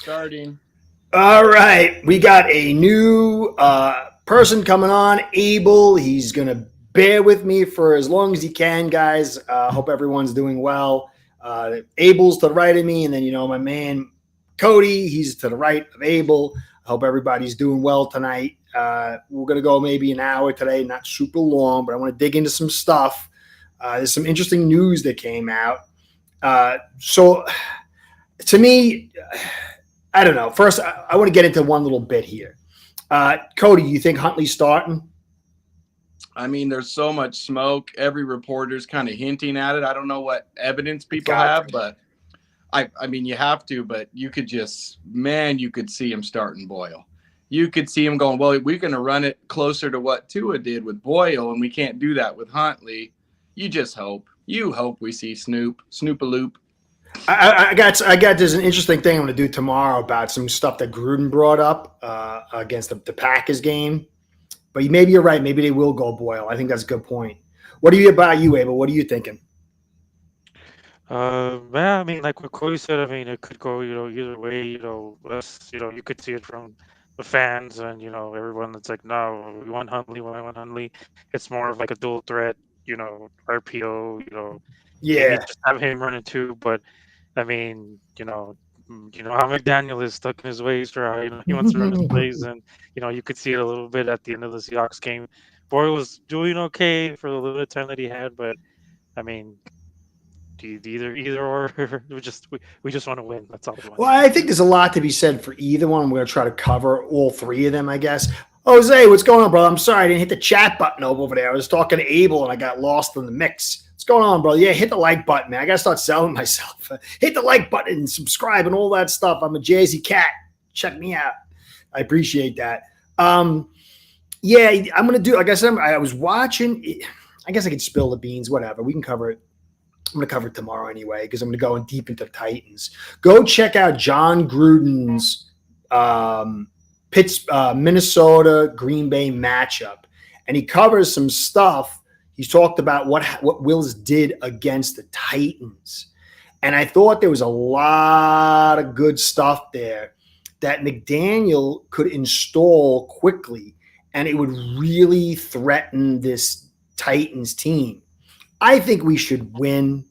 starting. All right. We got a new person coming on, Abel. He's going to bear with me for as long as he can, guys. Hope everyone's doing well. Abel's to the right of me, and then, my man Cody, he's to the right of Abel. I hope everybody's doing well tonight. We're going to go maybe an hour today, not super long, but I want to dig into some stuff. There's some interesting news that came out. So to me, I don't know. First, I want to get into one little bit here. Cody, you think Huntley's starting? I mean, there's so much smoke. Every reporter's kind of hinting at it. I don't know what evidence people have, but I mean, you have to, but you could just, you could see him starting Boyle. You could see him going, well, we're going to run it closer to what Tua did with Boyle, and we can't do that with Huntley. You just hope. You hope we see Snoop-a-loop. I got. There's an interesting thing I'm going to do tomorrow about some stuff that Gruden brought up against the Packers game. But maybe you're right. Maybe they will go Boyle. I think that's a good point. What are you about, you, Abel? What are you thinking? I mean, like what Cody said, I mean, it could go, either way. You could see it from the fans and everyone that's like, no, we want Huntley. It's more of like a dual threat, RPO. Yeah, just have him running too, but. I mean, how McDaniel is stuck in his ways for how he wants to run his plays, and you could see it a little bit at the end of the Seahawks game. Boyle was doing okay for the limited time that he had, but I mean, either or. we just want to win. That's all we want. Well, I think there's a lot to be said for either one. We're going to try to cover all three of them, I guess. Jose, what's going on, bro? I'm sorry I didn't hit the chat button over there. I was talking to Abel and I got lost in the mix. What's going on, bro? Yeah, hit the like button, man. I got to start selling myself. Hit the like button and subscribe and all that stuff. I'm a Jazzy cat. Check me out. I appreciate that. Yeah, I'm going to do, like I said, I was watching. I guess I could spill the beans, whatever. We can cover it. I'm going to cover it tomorrow anyway because I'm going to go in deep into the Titans. Go check out John Gruden's Minnesota Green Bay matchup, and he covers some stuff. He's talked about what Wills did against the Titans, and I thought there was a lot of good stuff there that McDaniel could install quickly, and it would really threaten this Titans team. I think we should win.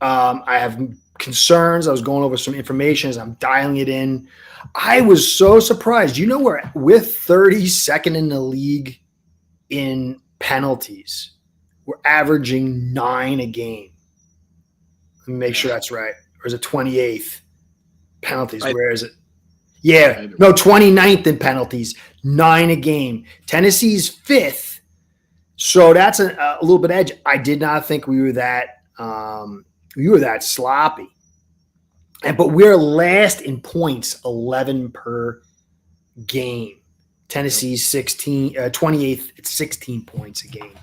I have concerns. I was going over some information as I'm dialing it in. I was so surprised. We're 32nd in the league in penalties. We're averaging 9 a game. Let me make sure that's right. Or is it 28th? Penalties. Where is it? Yeah. No, 29th in penalties. 9 a game. Tennessee's 5th. So that's a little bit edge. I did not think we were that sloppy. But we're last in points, 11 per game. Tennessee's 28th at 16 points a game.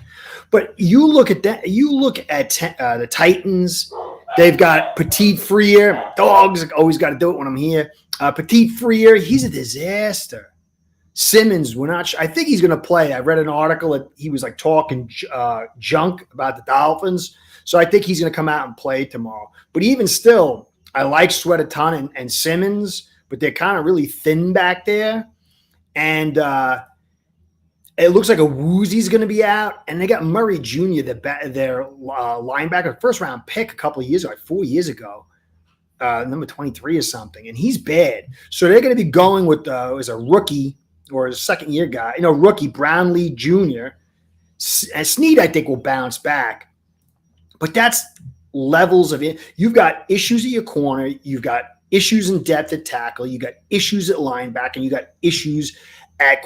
But you look at that. You look at the Titans. They've got Petit Freer. Dogs always got to do it when I'm here. Petit Freer, he's a disaster. Simmons, we're not sure. I think he's going to play. I read an article that he was like talking junk about the Dolphins. So I think he's going to come out and play tomorrow. But even still, I like Sweat a ton and Simmons, but they're kind of really thin back there. And it looks like a Woozy's going to be out. And they got Murray Jr., their linebacker, first-round pick a couple of years ago, like 4 years ago, number 23 or something. And he's bad. So they're going to be going with as a rookie or a second-year guy, rookie Brownlee Jr. And Snead, I think, will bounce back. But that's levels of it. You've got issues at your corner. You've got issues in depth at tackle. You got issues at linebacker. And you got issues at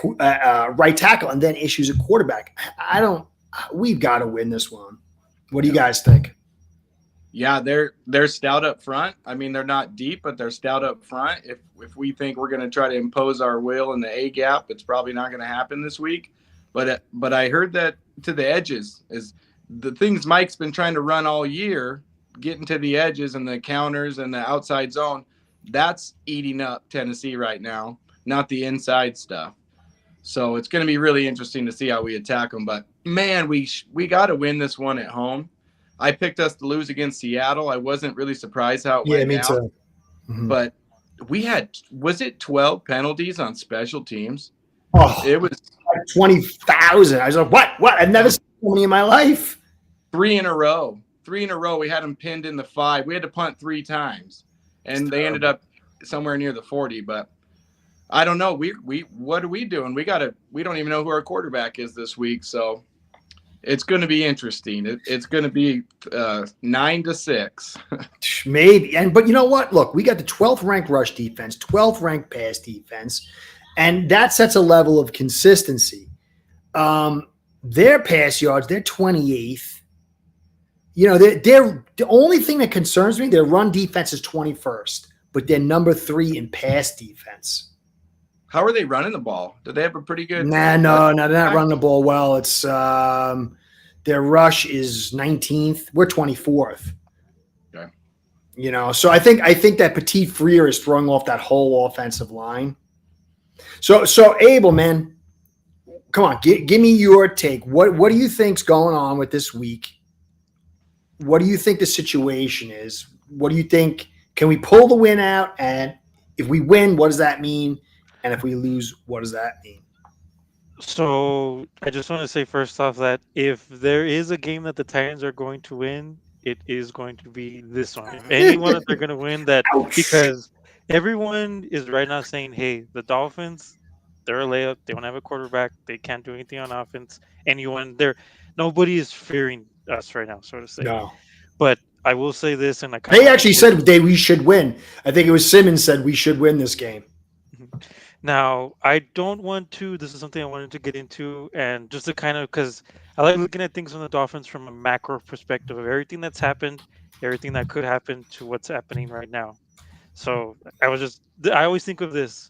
right tackle, and then issues at quarterback. We've got to win this one. What do you guys think? Yeah, they're stout up front. I mean, they're not deep, but they're stout up front. If we think we're going to try to impose our will in the A gap, it's probably not going to happen this week. But I heard that to the edges is the things Mike's been trying to run all year, getting to the edges and the counters and the outside zone. That's eating up Tennessee right now, not the inside stuff. So it's going to be really interesting to see how we attack them. But, man, we got to win this one at home. I picked us to lose against Seattle. I wasn't really surprised how it went down. Me too. Mm-hmm. But we had, was it 12 penalties on special teams? Oh, It was like 20,000. I was like, what? What? I've never seen so many in my life. three in a row. Three in a row. We had them pinned in the 5. We had to punt 3 times, and they ended up somewhere near the 40. But I don't know. We what are we doing? We don't even know who our quarterback is this week. So it's going to be interesting. It's going to be 9-6. Maybe. But you know what? Look, we got the 12th ranked rush defense, 12th ranked pass defense, and that sets a level of consistency. Their pass yards, they're 28th. You know, they're the only thing that concerns me, their run defense is 21st, but they're number 3 in pass defense. How are they running the ball? Do they have a pretty good? No, they're not running the ball well. It's their rush is 19th. We're 24th. Okay. You know, so I think that Petit Freer is throwing off that whole offensive line. So Abel, man, come on, give me your take. What do you think's going on with this week? What do you think the situation is? What do you think? Can we pull the win out? And if we win, what does that mean? And if we lose, what does that mean? So I just want to say first off that if there is a game that the Titans are going to win, it is going to be this one. If anyone that they're going to win, that because everyone is right now saying, "Hey, the Dolphins, they're a layup. They don't have a quarterback. They can't do anything on offense. Anyone there, nobody is fearing us right now, so to say." No. But I will say this, and I kind They of actually said we should win. I think it was Simmons said we should win this game. Now, I don't want to. This is something I wanted to get into, and just to kind of because I like looking at things from the Dolphins from a macro perspective of everything that's happened, everything that could happen to what's happening right now. So I always think of this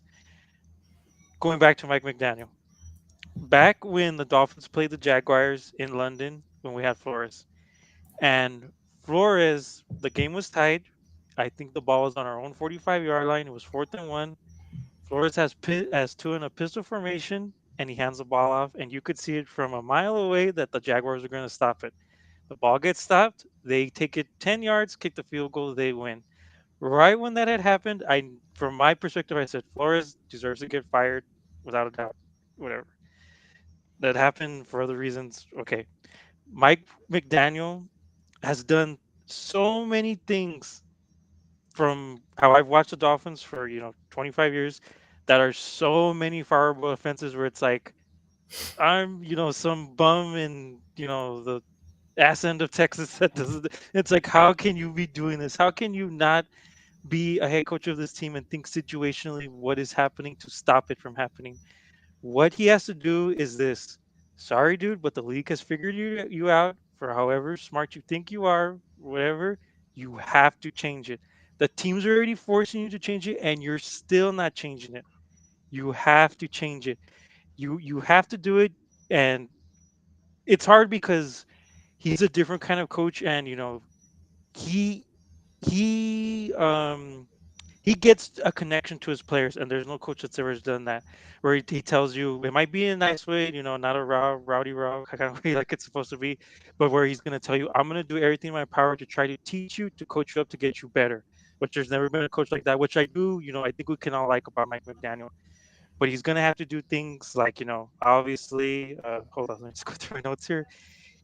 going back to Mike McDaniel. Back when the Dolphins played the Jaguars in London when we had Flores, and Flores, the game was tied. I think the ball was on our own 45-yard line. It was 4th and 1. Flores has two in a pistol formation, and he hands the ball off, and you could see it from a mile away that the Jaguars are going to stop it. The ball gets stopped. They take it 10 yards, kick the field goal, they win. Right when that had happened, from my perspective, I said Flores deserves to get fired without a doubt. Whatever that happened for other reasons. Okay, Mike McDaniel has done so many things from how I've watched the Dolphins for 25 years that are so many fireable offenses where it's like I'm some bum in the ass end of Texas that does it. It's like how can you be doing this? How can you not be a head coach of this team and think situationally what is happening to stop it from happening? What he has to do is this. Sorry, dude, but the league has figured you out for however smart you think you are, whatever. You have to change it. The team's already forcing you to change it, and you're still not changing it. You have to change it. You have to do it, and it's hard because he's a different kind of coach, and he he um he gets a connection to his players, and there's no coach that's ever done that. Where he tells you it might be in a nice way, not a rowdy kind of way like it's supposed to be, but where he's going to tell you, "I'm going to do everything in my power to try to teach you, to coach you up, to get you better." Which there's never been a coach like that, which I do. I think we can all like about Mike McDaniel. But he's going to have to do things like, obviously. Hold on, let me just go through my notes here.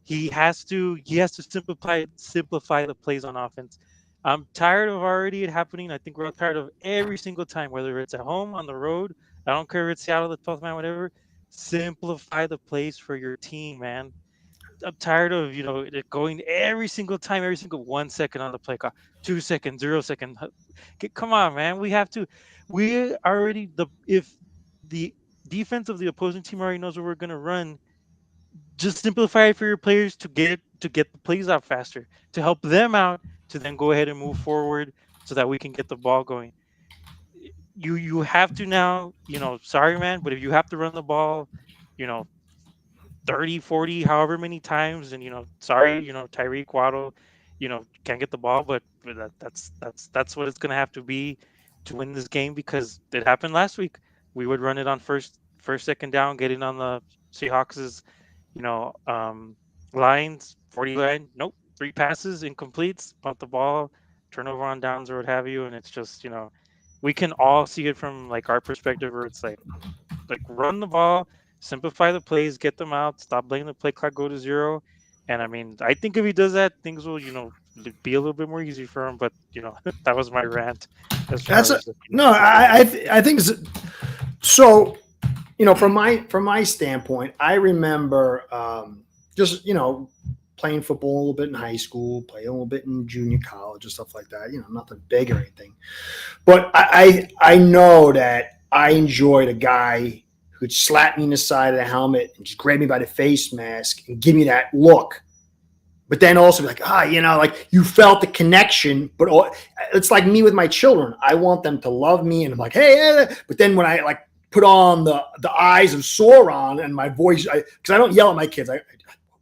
He has to simplify the plays on offense. I'm tired of already it happening. I think we're all tired of every single time, whether it's at home, on the road. I don't care if it's Seattle, the 12th man, whatever. Simplify the plays for your team, man. I'm tired of it going every single time, every single 1 second on the play clock, 2 seconds, 0 second. Come on, man. We already the if the defense of the opposing team already knows what we're gonna run, just simplify it for your players to get the plays out faster, to help them out, to then go ahead and move forward so that we can get the ball going. You have to now, sorry man, but if you have to run the ball, you know 30, 40, however many times, and sorry, Tyreek Waddle, can't get the ball, but that's what it's gonna have to be to win this game, because it happened last week. We would run it on first second down, getting on the Seahawks's you know, lines, 40 line, nope, 3 passes, incompletes, punt the ball, turnover on downs or what have you. And it's just, we can all see it from like our perspective, where it's like run the ball, simplify the plays, get them out, stop letting the play clock go to zero. And I mean, I think if he does that, things will, be a little bit more easy for him. But that was my rant as That's far as no. I think so. From my standpoint, I remember just playing football a little bit in high school, playing a little bit in junior college and stuff like that. Nothing big or anything. But I know that I enjoyed a guy who'd slap me in the side of the helmet and just grab me by the face mask and give me that look. But then also be like, like you felt the connection. But it's like me with my children. I want them to love me, and I'm like, hey. But then when I like put on the eyes of Sauron and my voice, because I don't yell at my kids.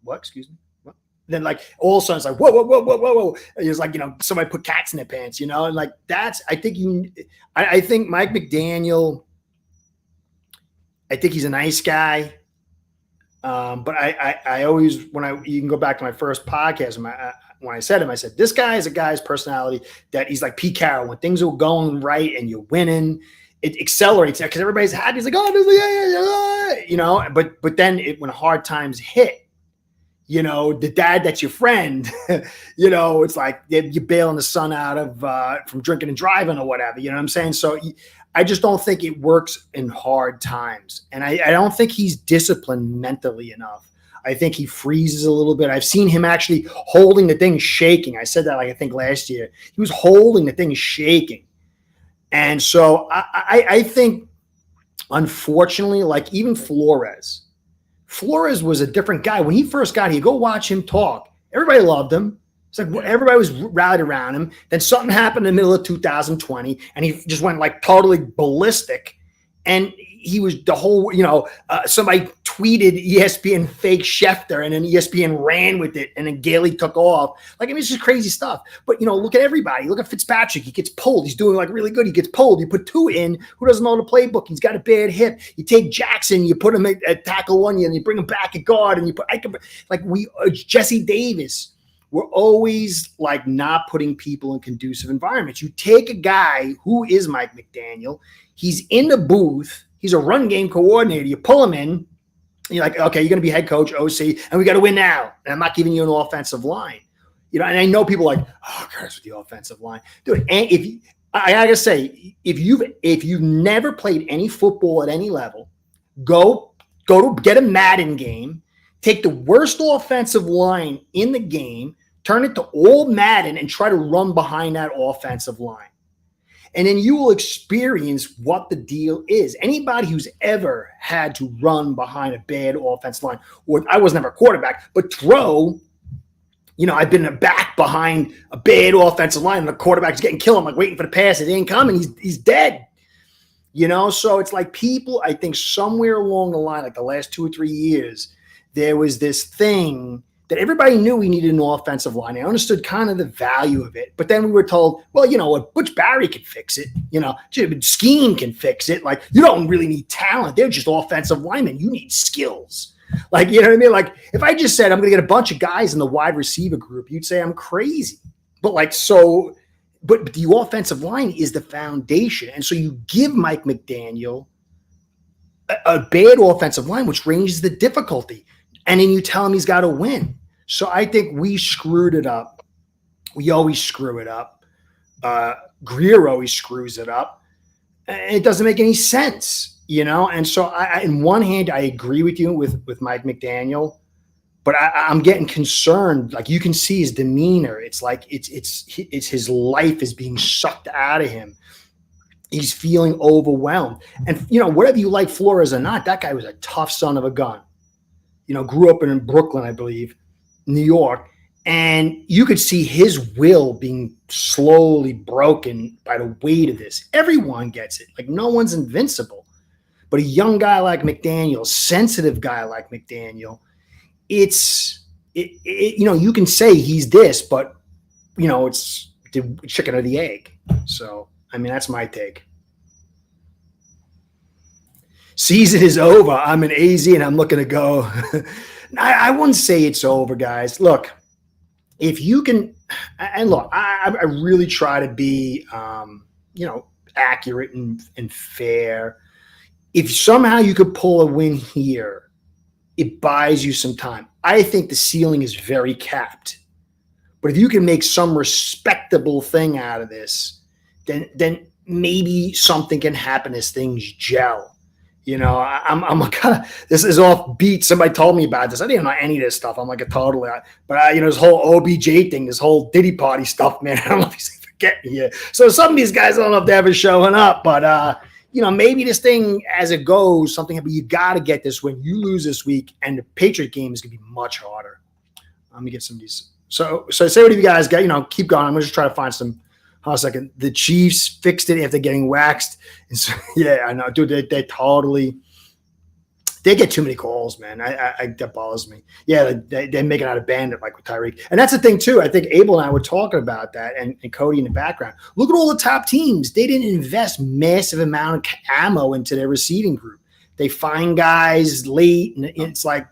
What? Excuse me. What? Then like all of a sudden it's like whoa. It's like somebody put cats in their pants, and like that's. I think Mike McDaniel. I think he's a nice guy. But I always, you can go back to my first podcast when I said him, I said, this guy is a guy's personality that he's like Pete Carroll. When things are going right and you're winning, it accelerates that because everybody's happy. He's like, oh, but then when hard times hit, the dad that's your friend, it's like you're bailing the son out of from drinking and driving or whatever. You know what I'm saying? So I just don't think it works in hard times. And I don't think he's disciplined mentally enough. I think he freezes a little bit. I've seen him actually holding the thing shaking. I said that I think last year. He was holding the thing shaking. And so I think, unfortunately, like even Flores was a different guy. When he first got here, go watch him talk. Everybody loved him. It's like everybody was rallied around him. Then something happened in the middle of 2020, and he just went like totally ballistic. And he was the whole, somebody tweeted ESPN fake Schefter, and then ESPN ran with it, and then Gailey took off. Like, it's just crazy stuff. But, look at everybody. Look at Fitzpatrick. He gets pulled. He's doing like really good. He gets pulled. You put two in. Who doesn't know the playbook? He's got a bad hip. You take Jackson, you put him at tackle one, and you bring him back at guard, and you put Jesse Davis. We're always like not putting people in conducive environments. You take a guy who is Mike McDaniel. He's in the booth. He's a run game coordinator. You pull him in. And you're like, okay, you're going to be head coach, OC, and we got to win now. And I'm not giving you an offensive line. And I know people are like, oh, Curtis with the offensive line. Dude, and I got to say, if you've never played any football at any level, go to get a Madden game, take the worst offensive line in the game, turn it to all Madden, and try to run behind that offensive line. And then you will experience what the deal is. Anybody who's ever had to run behind a bad offensive line, or I was never a quarterback, but throw, I've been a back behind a bad offensive line, and the quarterback's getting killed. I'm like waiting for the pass. It ain't coming. He's dead. So it's like people, I think somewhere along the line, like the last 2 or 3 years, there was this thing that everybody knew we needed an offensive line. I understood kind of the value of it. But then we were told, well, what, Butch Barry can fix it. Scheme can fix it. Like, you don't really need talent. They're just offensive linemen. You need skills. Like, you know what I mean? Like, if I just said I'm going to get a bunch of guys in the wide receiver group, you'd say I'm crazy. But but the offensive line is the foundation. And so you give Mike McDaniel a bad offensive line, which ranges the difficulty. And then you tell him he's got to win. So I think we screwed it up. We always screw it up. Grier always screws it up. And it doesn't make any sense, And so in one hand, I agree with you with Mike McDaniel, but I'm getting concerned. Like, you can see his demeanor. It's like it's his life is being sucked out of him. He's feeling overwhelmed. And, whatever you like Flores or not, that guy was a tough son of a gun. Grew up in Brooklyn, I believe, New York. And you could see his will being slowly broken by the weight of this. Everyone gets it. Like, no one's invincible. But a young guy like McDaniel, sensitive guy like McDaniel, it's you can say he's this, but, it's the chicken or the egg. So, that's my take. Season is over. I'm an AZ and I'm looking to go. I wouldn't say it's over, guys. Look, if you can, and look, I really try to be, accurate and fair. If somehow you could pull a win here, it buys you some time. I think the ceiling is very capped. But if you can make some respectable thing out of this, then maybe something can happen as things gel. You know, I'm kind of, this is off beat. Somebody told me about this. I didn't know any of this stuff. I'm like a totally, but this whole OBJ thing, this whole Diddy party stuff, man. I don't know if he's forgetting here. So some of these guys, I don't know if they're ever showing up, but maybe this thing as it goes, something. But you got to get this win. You lose this week, and the Patriot game is gonna be much harder. Let me get some of these. So say what you guys got. Keep going. I'm gonna just try to find some. Hold on a second. The Chiefs fixed it after getting waxed. And so, yeah, I know, dude. They totally. They get too many calls, man. That bothers me. Yeah, they're making out a bandit like with Tyreek, and that's the thing too. I think Abel and I were talking about that, and Cody in the background. Look at all the top teams. They didn't invest massive amount of ammo into their receiving group. They find guys late, and it's like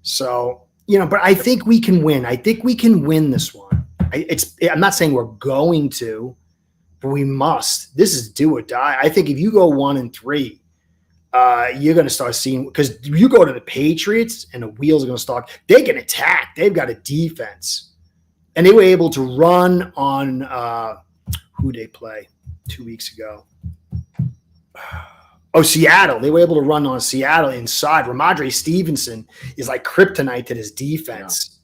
so. But I think we can win. I think we can win this one. I'm not saying we're going to, but we must. This is do or die. I think if you go 1-3, you're going to start seeing, because you go to the Patriots and the wheels are going to start. They can attack. They've got a defense, and they were able to run on who they play 2 weeks ago. Oh, Seattle. They were able to run on Seattle inside. Ramondre Stevenson is like kryptonite to this defense. Yeah.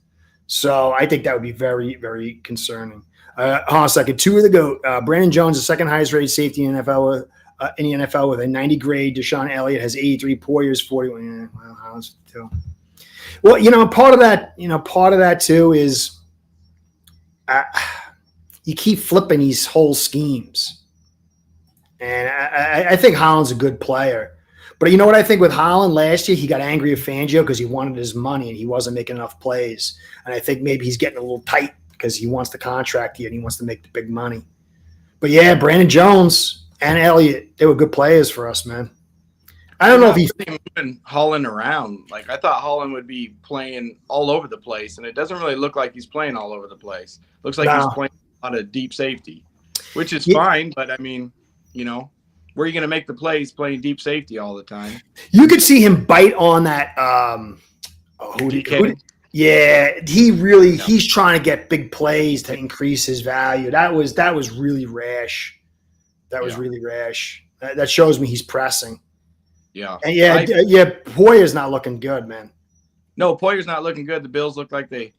So I think that would be very, very concerning. Hold on a second. Two of the GOAT. Brandon Jones, the second highest rated safety in the NFL with a 90 grade. Deshaun Elliott has 83. Poyer's 41. Well, how's it too? Well, part of that too is you keep flipping these whole schemes. And I think Holland's a good player. But you know what I think with Holland last year? He got angry at Fangio because he wanted his money and he wasn't making enough plays. And I think maybe he's getting a little tight because he wants the contract here and he wants to make the big money. But yeah, Brandon Jones and Elliott, they were good players for us, man. I don't know if he's moving Holland around. Like I thought Holland would be playing all over the place, and it doesn't really look like he's playing all over the place. Looks like he's playing a lot of deep safety, which is fine. But I mean, where are you going to make the plays playing deep safety all the time? You could see him bite on that. He's trying to get big plays to increase his value. That was really rash. Really rash. That shows me he's pressing. Yeah. And Poyer's not looking good, man. No, Poyer's not looking good. The Bills look like they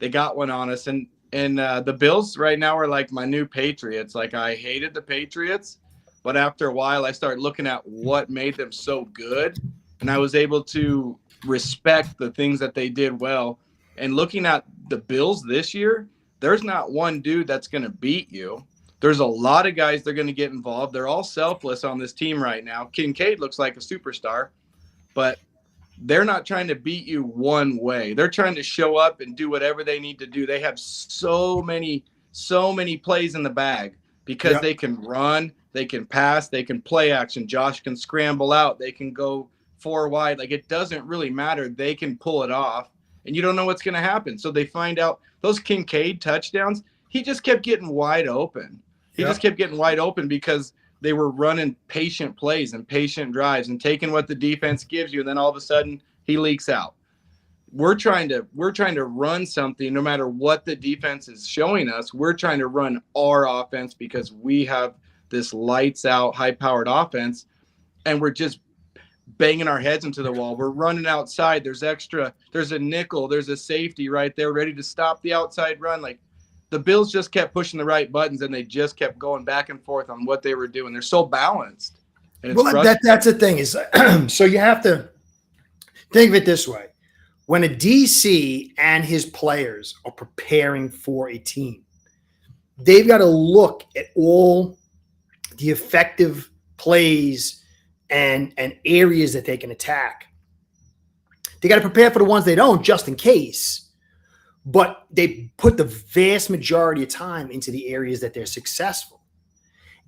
got one on us. And the Bills right now are like my new Patriots. Like I hated the Patriots. But after a while, I started looking at what made them so good, and I was able to respect the things that they did well. And looking at the Bills this year, there's not one dude that's going to beat you. There's a lot of guys that are going to get involved. They're all selfless on this team right now. Kincaid looks like a superstar, but they're not trying to beat you one way. They're trying to show up and do whatever they need to do. They have so many plays in the bag because they can run. They can pass. They can play action. Josh can scramble out. They can go 4 wide. Like, it doesn't really matter. They can pull it off, and you don't know what's going to happen. So they find out those Kincaid touchdowns, he just kept getting wide open. He just kept getting wide open because they were running patient plays and patient drives and taking what the defense gives you, and then all of a sudden he leaks out. We're trying to run something no matter what the defense is showing us. We're trying to run our offense because we have – this lights out, high powered offense, and we're just banging our heads into the wall. We're running outside. There's a nickel, there's a safety right there ready to stop the outside run. Like the Bills just kept pushing the right buttons and they just kept going back and forth on what they were doing. They're so balanced. And that's the thing is, so you have to think of it this way. When a DC and his players are preparing for a team, they've got to look at all the effective plays and areas that they can attack. They got to prepare for the ones they don't, just in case. But they put the vast majority of time into the areas that they're successful.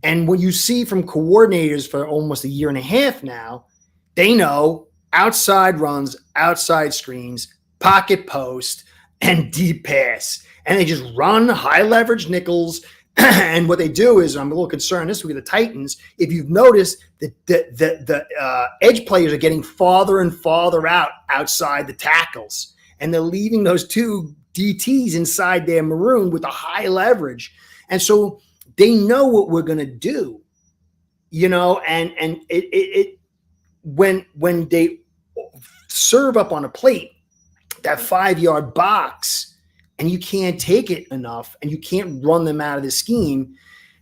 And what you see from coordinators for almost a year and a half now, they know outside runs, outside screens, pocket post, and deep pass. And they just run high leverage nickels. And what they do is, I'm a little concerned this week, the Titans, if you've noticed, the edge players are getting farther and farther outside the tackles. And they're leaving those two DTs inside their maroon with a high leverage. And so they know what we're going to do, and when they serve up on a plate, that 5-yard box, and you can't take it enough and you can't run them out of the scheme,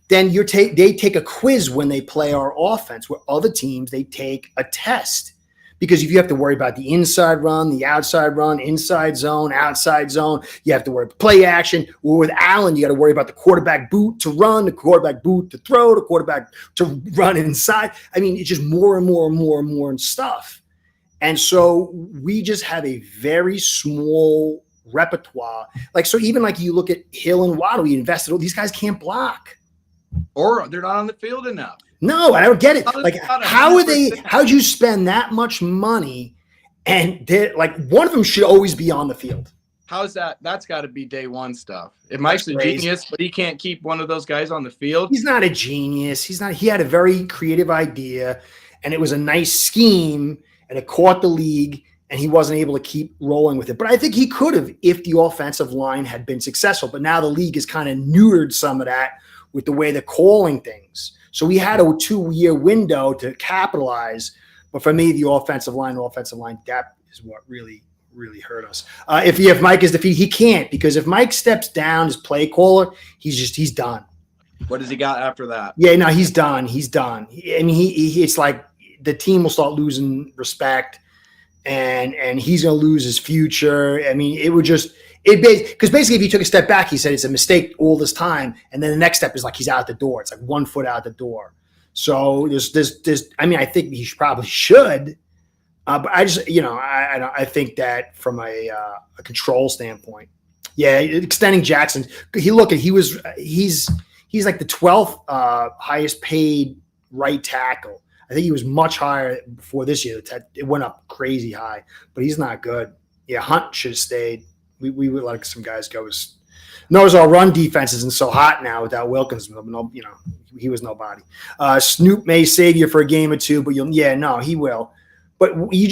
then they take a quiz when they play our offense, where other teams, they take a test. Because if you have to worry about the inside run, the outside run, inside zone, outside zone, you have to worry about play action. Or with Allen, you got to worry about the quarterback boot to run, the quarterback boot to throw, the quarterback to run inside. I mean, it's just more and more and more and more stuff. And so we just have a very small repertoire. So even you look at Hill and Waddle, you invested, these guys can't block. Or they're not on the field enough. No, I don't get it. How'd you spend that much money? And one of them should always be on the field. How's that? That's got to be day one stuff. If Mike's a genius, but he can't keep one of those guys on the field. He's not a genius. He had a very creative idea, and it was a nice scheme, and it caught the league, and he wasn't able to keep rolling with it. But I think he could have if the offensive line had been successful. But now the league has kind of neutered some of that with the way they're calling things. So we had a 2-year window to capitalize. But for me, the offensive line depth is what really, really hurt us. If Mike is defeated, he can't, because if Mike steps down as play caller, he's done. What has he got after that? Yeah, no, he's done. He's done. I mean, it's like the team will start losing respect, and he's going to lose his future. I mean, because basically if he took a step back, he said it's a mistake all this time, and then the next step is he's out the door. It's 1 foot out the door. So there's I mean, I think he probably should, but I just I think that from a control standpoint, yeah, extending Jackson. He's like the 12th highest paid right tackle. I think he was much higher before this year. It went up crazy high, but he's not good. Yeah, Hunt should have stayed. We would let some guys go. Notice our run defense isn't so hot now without Wilkins. He was nobody. Snoop may save you for a game or two, but he will. But we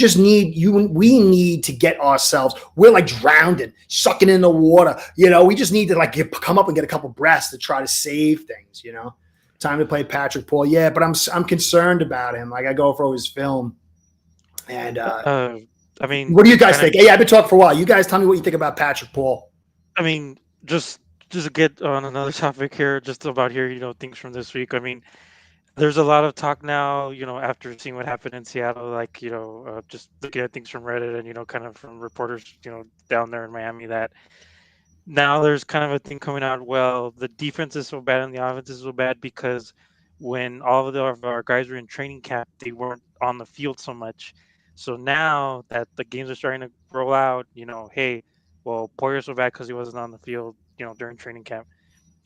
need to get ourselves. We're drowning, sucking in the water. We just need to come up and get a couple breaths to try to save things. Time to play Patrick Paul. Yeah, but I'm concerned about him. I go for his film. And I mean, what do you guys think? Hey, I've been talking for a while. You guys tell me what you think about Patrick Paul. I mean, just to get on another topic here, just about things from this week. I mean, there's a lot of talk now, after seeing what happened in Seattle, just looking at things from Reddit and, kind of from reporters, down there in Miami, that now there's kind of a thing coming out. Well, the defense is so bad and the offense is so bad because when all of our guys were in training camp, they weren't on the field so much. So now that the games are starting to roll out, hey, well, Poyer's so bad because he wasn't on the field, during training camp.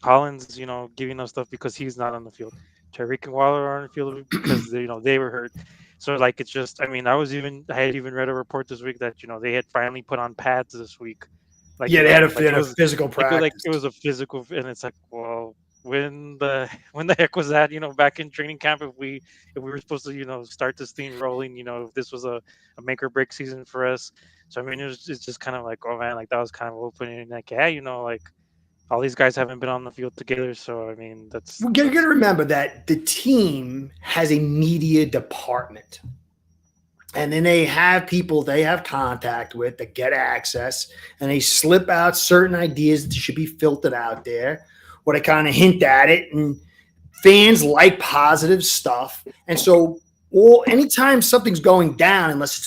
Collins, giving us stuff because he's not on the field. Tyreek and Waller are on the field because they were hurt. So it's just, I mean, I had even read a report this week that they had finally put on pads this week. They had a physical practice. It was a physical, and it's well, when the heck was that? Back in training camp, if we were supposed to start this thing rolling, if this was a make or break season for us. So I mean, it's just kind of oh man, that was kind of opening, all these guys haven't been on the field together. So I mean, you're gonna remember that the team has a media department, and then they have people they have contact with that get access, and they slip out certain ideas that should be filtered out there, or they kind of hint at it, and fans like positive stuff, and so anytime something's going down, unless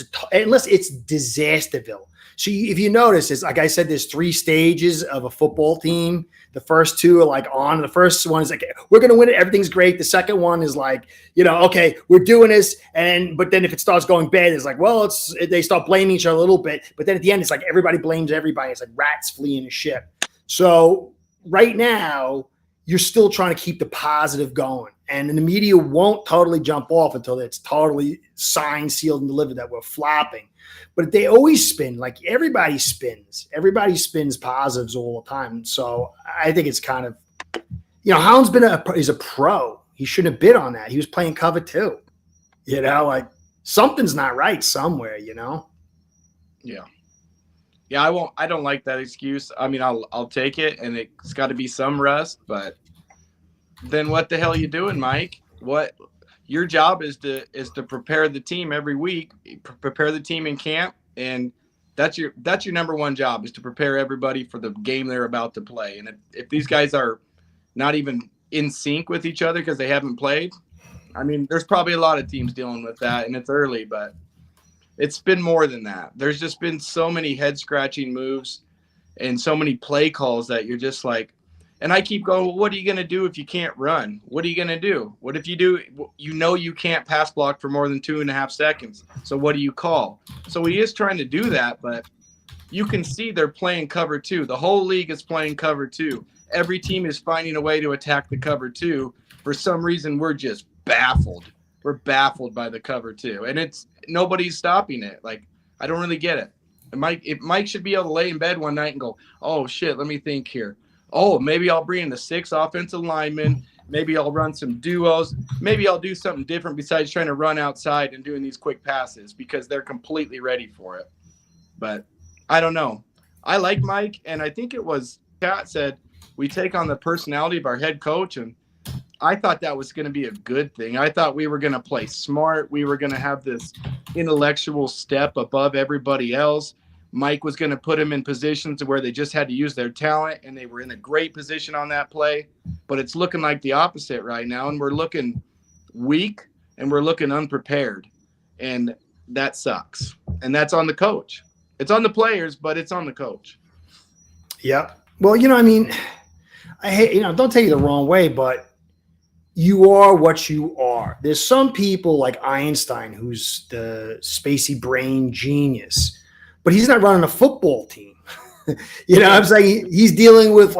it's Disasterville. So if you notice, it's like I said, there's 3 stages of a football team. The first 2 are on. The first one is we're going to win it. Everything's great. The second one is okay, we're doing this. But then if it starts going bad, it's they start blaming each other a little bit. But then at the end, it's everybody blames everybody. It's rats fleeing a ship. So right now, you're still trying to keep the positive going. And the media won't totally jump off until it's totally signed, sealed, and delivered that we're flopping. But they always spin. Everybody spins. Everybody spins positives all the time. So I think it's kind of, Hound's is a pro. He shouldn't have bid on that. He was playing cover 2. Like something's not right somewhere. Yeah. Yeah, I don't like that excuse. I mean, I'll take it, and it's got to be some rust, but then what the hell are you doing, Mike? What your job is to prepare the team every week, prepare the team in camp, and that's your number one job, is to prepare everybody for the game they're about to play. And if these guys are not even in sync with each other because they haven't played, I mean, there's probably a lot of teams dealing with that, and it's early, but it's been more than that. There's just been so many head-scratching moves and so many play calls that you're just like, and I keep going, well, what are you going to do if you can't run? What are you going to do? What if you do, you can't pass block for more than 2.5 seconds. So what do you call? So he is trying to do that, but you can see they're playing cover 2. The whole league is playing cover 2. Every team is finding a way to attack the cover 2. For some reason, we're just baffled. We're baffled by the cover 2, and nobody's stopping it. Like, I don't really get it. Mike should be able to lay in bed one night and go, oh shit, let me think here. Oh, maybe I'll bring in the 6 offensive linemen. Maybe I'll run some duos. Maybe I'll do something different besides trying to run outside and doing these quick passes, because they're completely ready for it. But I don't know. I like Mike, and I think it was Kat said we take on the personality of our head coach, and I thought that was going to be a good thing. I thought we were going to play smart. We were going to have this intellectual step above everybody else. Mike was going to put them in positions where they just had to use their talent, and they were in a great position on that play. But it's looking like the opposite right now, and we're looking weak, and we're looking unprepared, and that sucks. And that's on the coach. It's on the players, but it's on the coach. Yeah. Well, I mean, I hate, don't take it the wrong way, but you are what you are. There's some people like Einstein, who's the spacey brain genius, but he's not running a football team. I'm saying? He's dealing with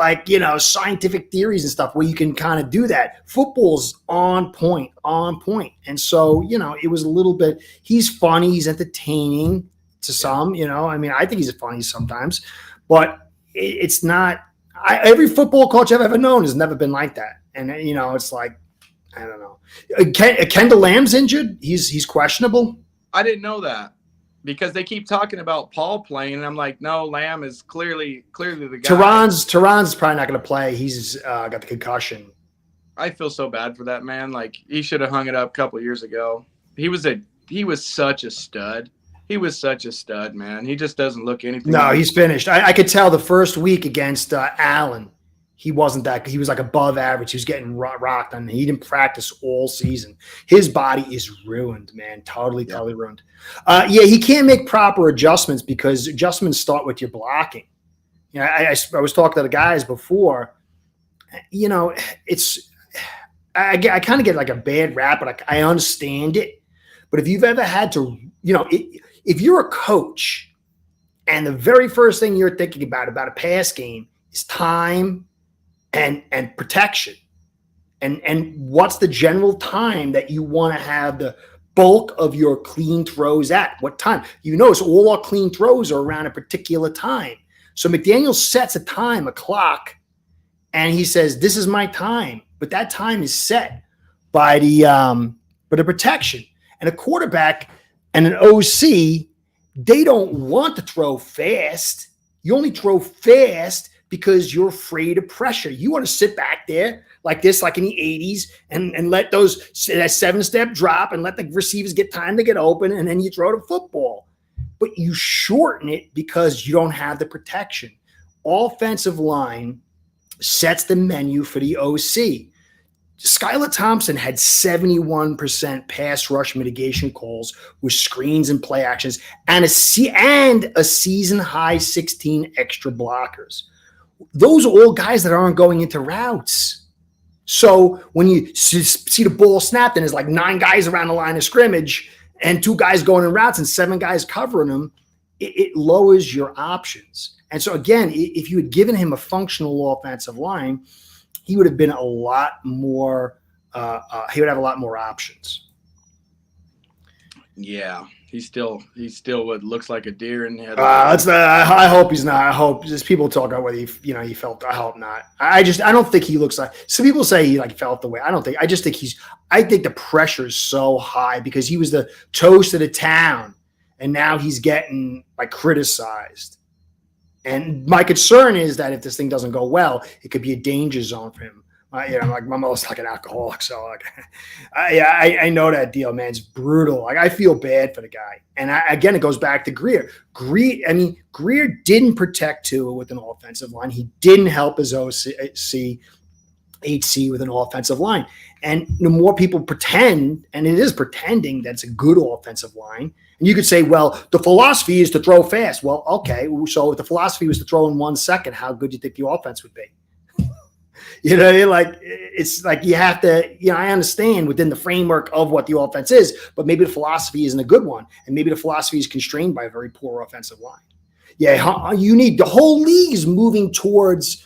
scientific theories and stuff where you can kind of do that. Football's on point. And so, it was a little bit, he's funny, he's entertaining to some, I mean, I think he's funny sometimes, but it's not, every football coach I've ever known has never been like that. And, it's like, I don't know. Kendall Lamb's injured. He's questionable. I didn't know that, because they keep talking about Paul playing, and I'm like, no, Lamb is clearly the guy. Tehran's probably not going to play. He's got the concussion. I feel so bad for that man. Like, he should have hung it up a couple of years ago. He was such a stud. He was such a stud, man. He just doesn't look anything. No, he's finished. I could tell the first week against Allen. He wasn't that. He was like above average. He was getting rocked, and he didn't practice all season. His body is ruined, man. Totally ruined. He can't make proper adjustments because adjustments start with your blocking. I was talking to the guys before. It's I kind of get like a bad rap, but I understand it. But if you've ever had to, if you're a coach, and the very first thing you're thinking about a pass game is time and protection. And what's the general time that you want to have the bulk of your clean throws at? What time? So all our clean throws are around a particular time. So McDaniel sets a clock, and he says, this is my time. But that time is set by the protection. And a quarterback and an OC, they don't want to throw fast. You only throw fast because you're afraid of pressure. You want to sit back there like this, like in the 80s, and let that 7-step drop and let the receivers get time to get open, and then you throw the football. But you shorten it because you don't have the protection. Offensive line sets the menu for the OC. Skylar Thompson had 71% pass rush mitigation calls with screens and play actions, and a season high 16 extra blockers. Those are all guys that aren't going into routes. So when you see the ball snapped and there's like 9 guys around the line of scrimmage and 2 guys going in routes and 7 guys covering them, it lowers your options. And so again, if you had given him a functional offensive line, he would have been a lot more. He would have a lot more options. Yeah, he's still what looks like a deer in the head. I hope he's not. I hope just people talk about whether he felt. I hope not. I don't think he looks like. Some people say he felt the way. I don't think. I just think I think the pressure is so high because he was the toast of the town, and now he's getting criticized. And my concern is that if this thing doesn't go well, it could be a danger zone for him. My mother's like an alcoholic, so I know that deal, man. It's brutal. I feel bad for the guy. And again, it goes back to Grier. Grier didn't protect Tua with an offensive line. He didn't help his HC with an offensive line. And the more people pretend, and it is pretending that it's a good offensive line, and you could say, well, the philosophy is to throw fast. Well, okay, so if the philosophy was to throw in 1 second, how good do you think the offense would be? You know, it's like you have to, I understand within the framework of what the offense is, but maybe the philosophy isn't a good one. And maybe the philosophy is constrained by a very poor offensive line. Yeah, you need the whole league is moving towards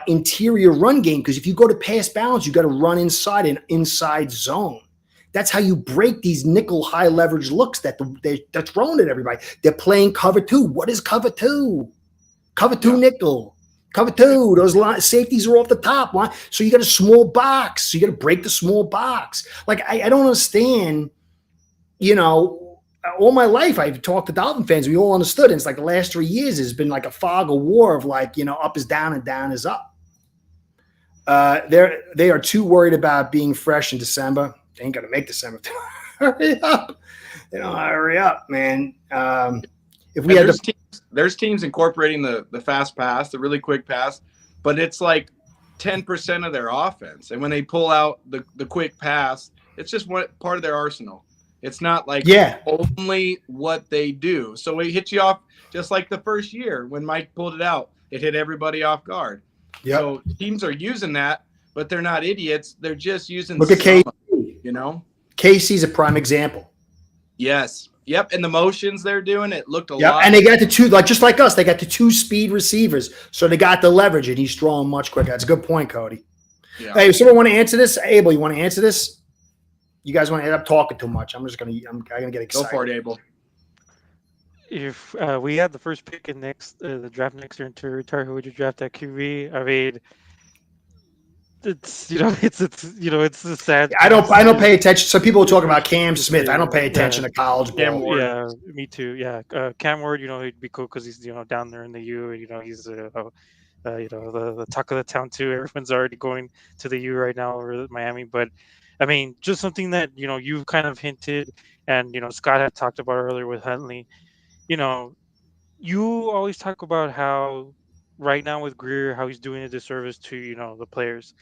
interior run game because if you go to pass balance, you got to run inside an inside zone. That's how you break these nickel high leverage looks that they're throwing at everybody. They're playing cover 2. What is cover 2? Cover 2 nickel. Cover 2, those safeties are off the top line. So you got a small box. So you got to break the small box. I don't understand, all my life I've talked to Dolphin fans. We all understood. And it's like the last 3 years has been like a fog of war of up is down and down is up. They are too worried about being fresh in December. They ain't going to make December. Hurry up. Hurry up, man. If we had there's teams incorporating the fast pass, the really quick pass, but it's like 10% of their offense. And when they pull out the quick pass, it's just part of their arsenal. It's not only what they do. So it hits you off just like the first year when Mike pulled it out. It hit everybody off guard. Yep. So teams are using that, but they're not idiots. They're just using Look at KC. KC's a prime example. Yes. Yep, and the motions they're doing, it looked a lot. And they got the 2, just like us, they got the 2 speed receivers, so they got the leverage, and he's throwing much quicker. That's a good point, Cody. Yeah. Hey, someone want to answer this? Abel, you want to answer this? You guys want to end up talking too much? I'm gonna get excited. Go for it, Abel. If we had the first pick in the draft next year to retire, who would you draft at QB? I mean, it's it's the sad. I don't pay attention. So people talk about Cam Smith. I don't pay attention to college ball. Yeah, me too. Yeah, Cam Ward. He'd be cool because he's down there in the U. And, he's the talk of the town too. Everyone's already going to the U right now over Miami. But I mean, just something that you've kind of hinted, and Scott had talked about earlier with Huntley. You always talk about how right now with Grier, how he's doing a disservice to the players.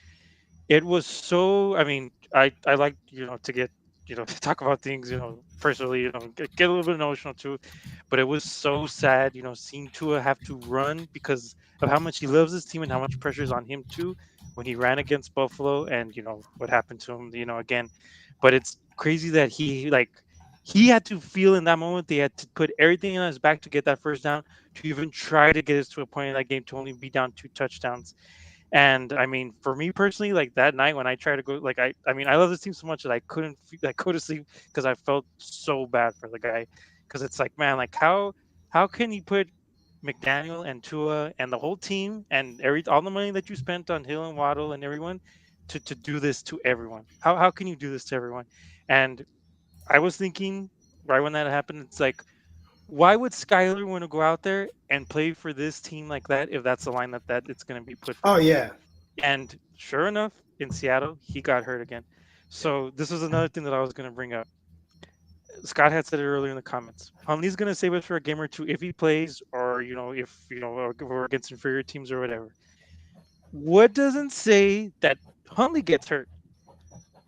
It was so. I mean, I like to get to talk about things personally. Get a little bit emotional too, but it was so sad. Seeing Tua have to run because of how much he loves his team and how much pressure is on him too. When he ran against Buffalo and what happened to him, again. But it's crazy that he had to feel in that moment they had to put everything on his back to get that first down to even try to get us to a point in that game to only be down 2 touchdowns. And I mean, for me personally, that night when I tried to go, I love this team so much that I couldn't go to sleep because I felt so bad for the guy. Because it's like, man, how can you put McDaniel and Tua and the whole team and all the money that you spent on Hill and Waddle and everyone to do this to everyone? How can you do this to everyone? And I was thinking right when that happened, it's like, why would Skyler want to go out there and play for this team like that if that's the line that it's going to be put for? Oh, yeah. And sure enough, in Seattle, he got hurt again. So this was another thing that I was going to bring up. Scott had said it earlier in the comments. Huntley's going to save us for a game or two if he plays or, if we're against inferior teams or whatever. What doesn't say that Huntley gets hurt?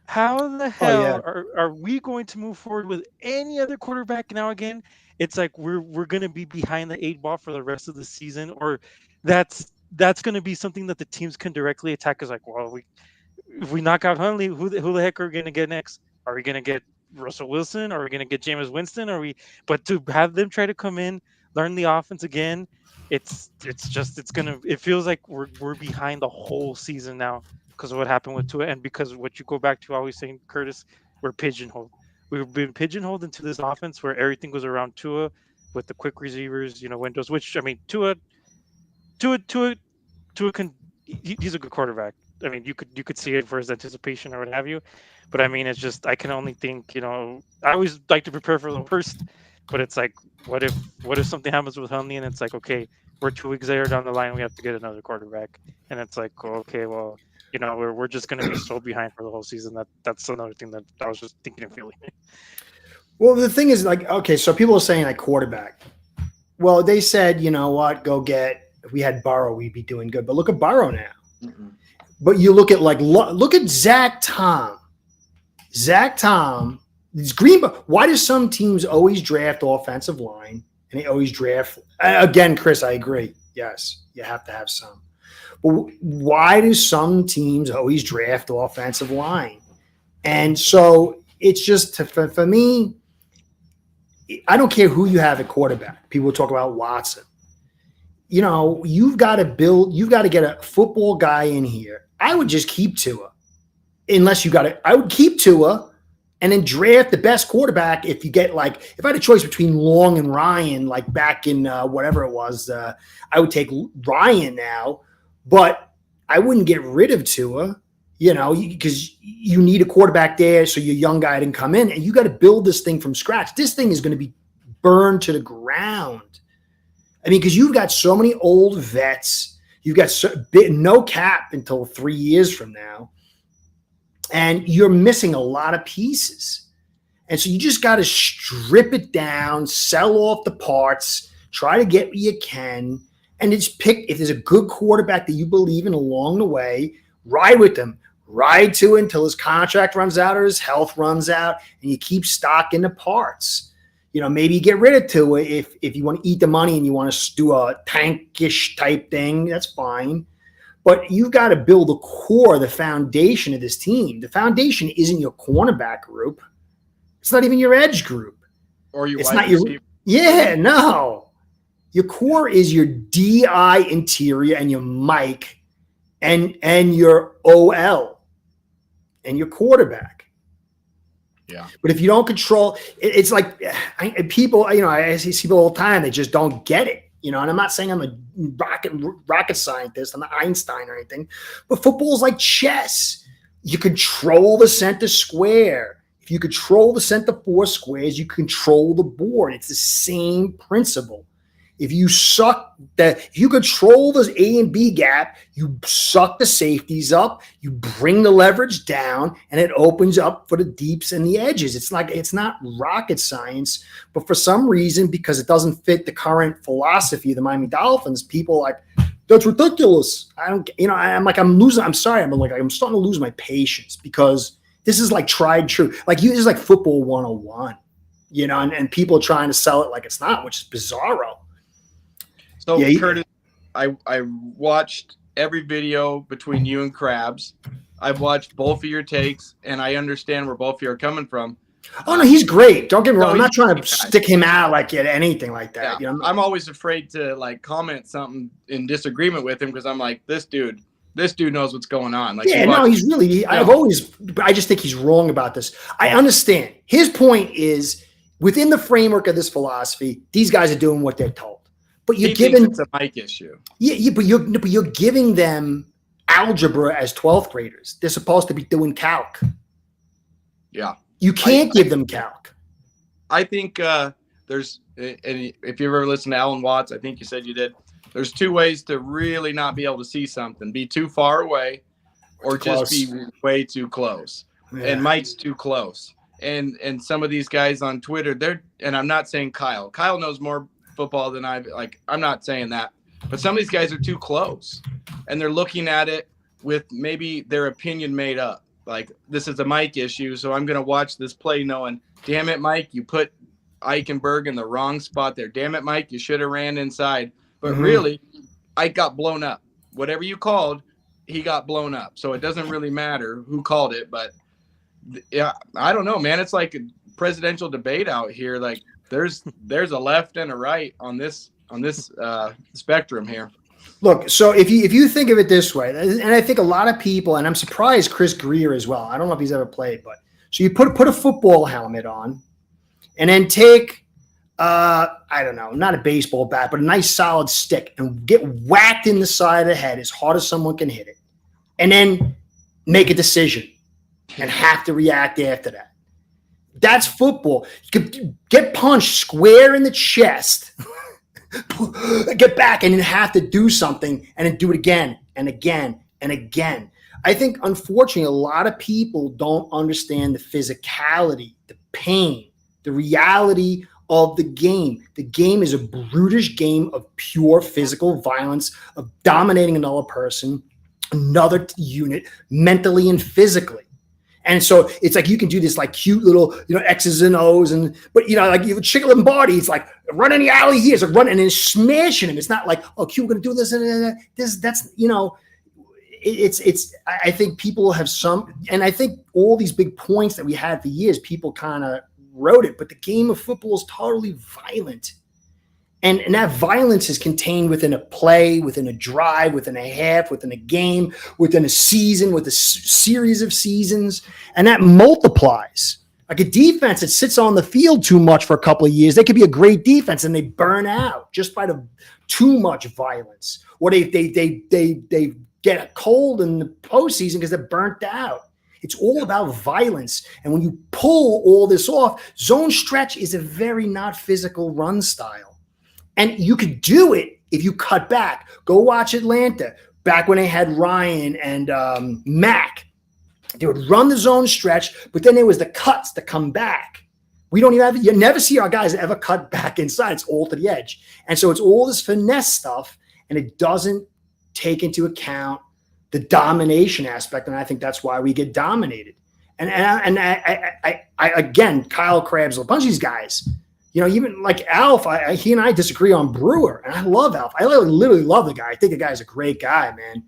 How the hell are we going to move forward with any other quarterback now again? It's like we're going to be behind the 8 ball for the rest of the season, or that's going to be something that the teams can directly attack. Is like, well, if we knock out Huntley, who the heck are we going to get next? Are we going to get Russell Wilson? Are we going to get Jameis Winston? But to have them try to come in, learn the offense again, it feels like we're behind the whole season now because of what happened with Tua and because what you go back to always saying, Curtis, we're pigeonholed. we've been pigeonholed into this offense where everything was around Tua with the quick receivers, windows. Which I mean, Tua can he's a good quarterback. I mean, you could see it for his anticipation or what have you, but I mean, it's just I can only think. I always like to prepare for the worst, but it's like, what if something happens with Huntley and it's like, okay, we're 2 weeks later down the line, we have to get another quarterback, and it's like, okay, well, we're just going to be so behind for the whole season. That's another thing that I was just thinking and feeling. Well, the thing is, like, okay, so people are saying like quarterback. Well, they said, you know what, go get. If we had Burrow, we'd be doing good. But look at Burrow now. Mm-hmm. But you look at look at Zach Tom. Zach Tom, it's Green. Why do some teams always draft offensive line and they always draft again? Chris, I agree. Yes, you have to have some. But why do some teams always draft offensive line? And so it's just for me. I don't care who you have at quarterback. People talk about Watson. You've got to get a football guy in here. I would just keep Tua. I would keep Tua and then draft the best quarterback if you get if I had a choice between Long and Ryan, like back in whatever it was, I would take Ryan now, but I wouldn't get rid of Tua, because you need a quarterback there so your young guy didn't come in, and you got to build this thing from scratch. This thing is going to be burned to the ground. I mean, because you've got so many old vets. You've got no cap until 3 years from now. And you're missing a lot of pieces. And so you just got to strip it down, sell off the parts, try to get what you can, and just pick, if there's a good quarterback that you believe in along the way, ride with them. Ride to it until his contract runs out or his health runs out, and you keep stocking the parts. Maybe you get rid of Tua if you want to eat the money and you want to do a tankish type thing. That's fine. But you've got to build the core, the foundation of this team. The foundation isn't your cornerback group. It's not even your edge group. Or your it's wide not your receiver. Yeah, no. Your core is your DI interior and your Mike and your OL and your quarterback. Yeah. But if you don't control, it's like people, I see people all the time, they just don't get it, and I'm not saying I'm a rocket scientist, I'm not Einstein or anything, but football is like chess. You control the center square. If you control the center four squares, you control the board. It's the same principle. If you control the A and B gap, you suck the safeties up, you bring the leverage down, and it opens up for the deeps and the edges. It's not rocket science, but for some reason, because it doesn't fit the current philosophy of the Miami Dolphins, people that's ridiculous. I'm starting to lose my patience because this is like tried true. This is like football 101, and people are trying to sell it like it's not, which is bizarro. So, Curtis, I watched every video between you and Krabs. I've watched both of your takes, and I understand where both of you are coming from. Oh, no, he's great. Don't get me wrong. I'm not trying to stick him out anything like that. Yeah, I'm always afraid to comment something in disagreement with him because I'm like, this dude knows what's going on. He's really. I just think he's wrong about this. I understand. His point is within the framework of this philosophy, these guys are doing what they're told. But you're giving it's a Mike issue. Yeah, but you're giving them algebra as 12th graders. They're supposed to be doing calc. Yeah. You can't give them calc. I think there's, and if you ever listened to Alan Watts, I think you said you did. There's two ways to really not be able to see something: be too far away, or just be way too close. Yeah. And Mike's too close. And some of these guys on Twitter, and I'm not saying Kyle. Kyle knows more football than I'm not saying that, but some of these guys are too close, and they're looking at it with maybe their opinion made up. This is a Mike issue, so I'm going to watch this play knowing, damn it, Mike, you put Eichenberg in the wrong spot there. Damn it, Mike, you should have ran inside. But really, Ike got blown up. Whatever you called, he got blown up. So it doesn't really matter who called it. But yeah, I don't know, man. It's like a presidential debate out here. There's a left and a right on this spectrum here. Look, so if you think of it this way, and I think a lot of people, and I'm surprised Chris Grier as well. I don't know if he's ever played, but So you put a football helmet on, and then take I don't know, not a baseball bat, but a nice solid stick, and get whacked in the side of the head as hard as someone can hit it, and then make a decision and have to react after that. That's football. You could get punched square in the chest, get back, and then have to do something, and then do it again and again and again. I think, unfortunately, a lot of people don't understand the physicality, the pain, the reality of the game. The game is a brutish game of pure physical violence, of dominating another person, another unit, mentally and physically. And so it's like you can do this like cute little, X's and O's, but like you Chicken Lombardi, it's like run in the alley here, it's like running and smashing him. It's not like, oh, cute, we're gonna do this and this. That's it's. I think people have and I think all these big points that we had for years, people kind of wrote it, but the game of football is totally violent. And that violence is contained within a play, within a drive, within a half, within a game, within a season, with a series of seasons. And that multiplies. Like a defense that sits on the field too much for a couple of years, they could be a great defense and they burn out just by the too much violence. Or they get a cold in the postseason because they're burnt out. It's all about violence. And when you pull all this off, zone stretch is a very not physical run style. And you could do it if you cut back. Go watch Atlanta back when they had Ryan and Mack. They would run the zone stretch, but then there was the cuts to come back. You never see our guys ever cut back inside. It's all to the edge. And so it's all this finesse stuff, and it doesn't take into account the domination aspect. And I think that's why we get dominated. And I again, Kyle Krabs, a bunch of these guys, even like Alf, he and I disagree on Brewer, and I love Alf. I literally love the guy. I think the guy's a great guy, man.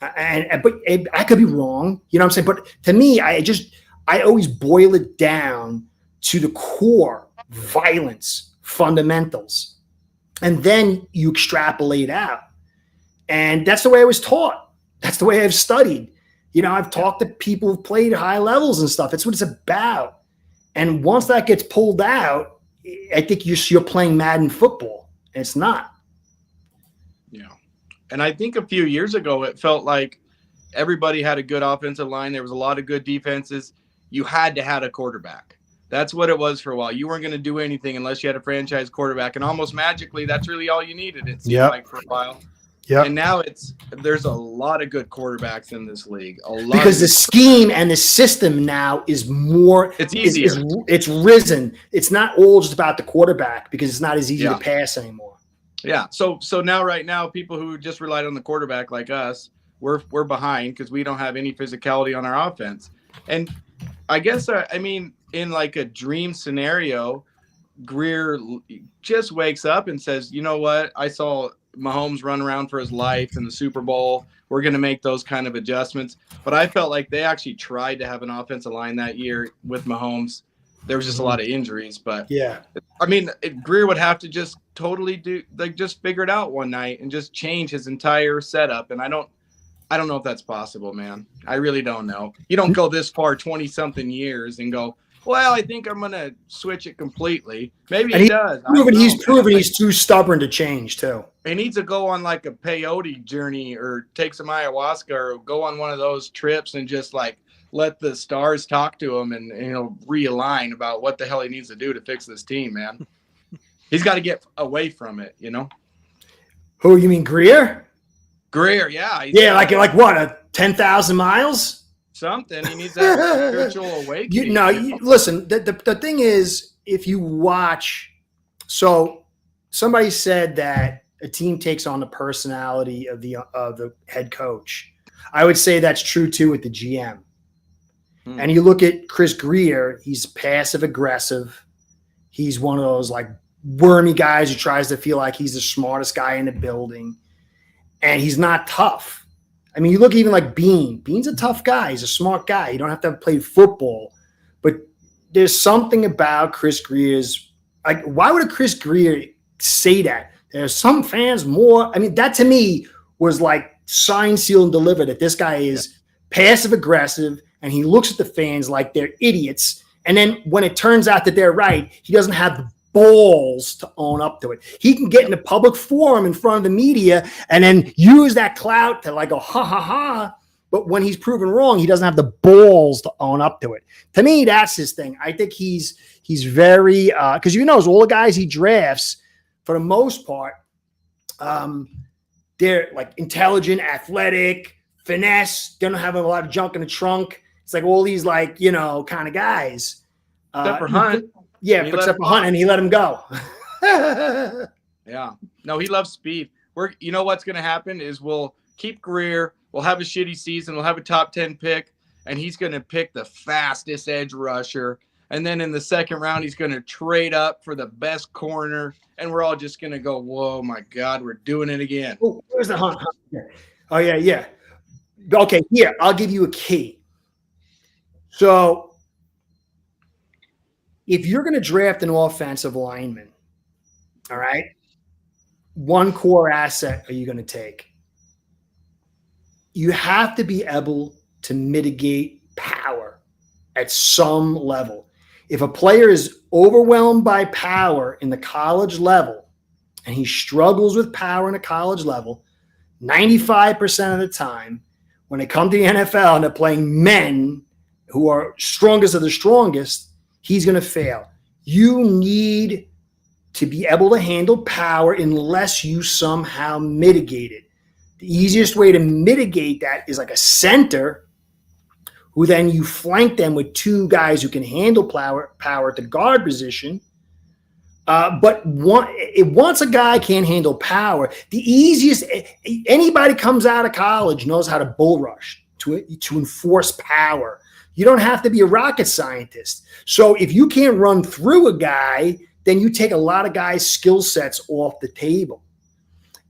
But I could be wrong, you know what I'm saying? But to me, I always boil it down to the core violence, fundamentals, and then you extrapolate out. And that's the way I was taught. That's the way I've studied. I've talked to people who've played high levels and stuff. It's what it's about. And once that gets pulled out, I think you're playing Madden football, and it's not. Yeah. And I think a few years ago, it felt like everybody had a good offensive line. There was a lot of good defenses. You had to have a quarterback. That's what it was for a while. You weren't going to do anything unless you had a franchise quarterback. And almost magically, that's really all you needed, it seemed like, for a while. Yeah. And now there's a lot of good quarterbacks in this league. Because the scheme and the system now is more. It's easier. It's risen. It's not all just about the quarterback because it's not as easy to pass anymore. Yeah. So right now, people who just relied on the quarterback like us, we're behind because we don't have any physicality on our offense. And I guess in like a dream scenario, Grier just wakes up and says, "You know what? I saw Mahomes run around for his life in the Super Bowl. We're going to make those kind of adjustments." But I felt like they actually tried to have an offensive line that year with Mahomes. There was just a lot of injuries, but Grier would have to just totally just figure it out one night and just change his entire setup. And I don't know if that's possible, man. I really don't know. You don't go this far, 20 something years, and go, well, I think I'm going to switch it completely. Maybe he does. He's proven he's too stubborn to change, too. He needs to go on like a peyote journey or take some ayahuasca or go on one of those trips and just like let the stars talk to him and realign about what the hell he needs to do to fix this team, man. He's got to get away from it, Who, you mean Grier? Grier, yeah. Like what, 10,000 miles? Something. He needs that spiritual awakening. Listen, the thing is, if you watch, so somebody said that a team takes on the personality of the head coach. I would say that's true too with the GM. And you look at Chris Grier, he's passive aggressive. He's one of those like wormy guys who tries to feel like he's the smartest guy in the building. And he's not tough. I mean, you look even like Bean. Bean's a tough guy. He's a smart guy. You don't have to play football. But there's something about Chris Grier's – like, why would a Chris Grier say that? There's some fans more – I mean, that to me was like signed, sealed, and delivered that this guy is passive-aggressive and he looks at the fans like they're idiots. And then when it turns out that they're right, he doesn't have the balls to own up to it. He can get in a public forum in front of the media and then use that clout to like go, ha, ha, ha. But when he's proven wrong, he doesn't have the balls to own up to it. To me, that's his thing. I think he's very, because all the guys he drafts, for the most part, they're like intelligent, athletic, finesse. They don't have a lot of junk in the trunk. It's like all these like, kind of guys. Except for Hunt. Yeah, except for Hunt, and he let him go. Yeah. No, he loves speed. What's going to happen is we'll keep Grier. We'll have a shitty season. We'll have a top 10 pick, and he's going to pick the fastest edge rusher. And then in the second round, he's going to trade up for the best corner, and we're all just going to go, whoa, my God, we're doing it again. Oh, where's the Hunt? Oh, yeah. Okay, here, I'll give you a key. So if you're going to draft an offensive lineman, all right, one core asset are you going to take? You have to be able to mitigate power at some level. If a player is overwhelmed by power in the college level and he struggles with power in a college level, 95% of the time, when they come to the NFL and they're playing men who are strongest of the strongest, he's going to fail. You need to be able to handle power unless you somehow mitigate it. The easiest way to mitigate that is like a center who then you flank them with two guys who can handle power at the guard position. But once a guy can't handle power, the easiest anybody comes out of college knows how to bull rush to enforce power. You don't have to be a rocket scientist. So if you can't run through a guy, then you take a lot of guys' skill sets off the table.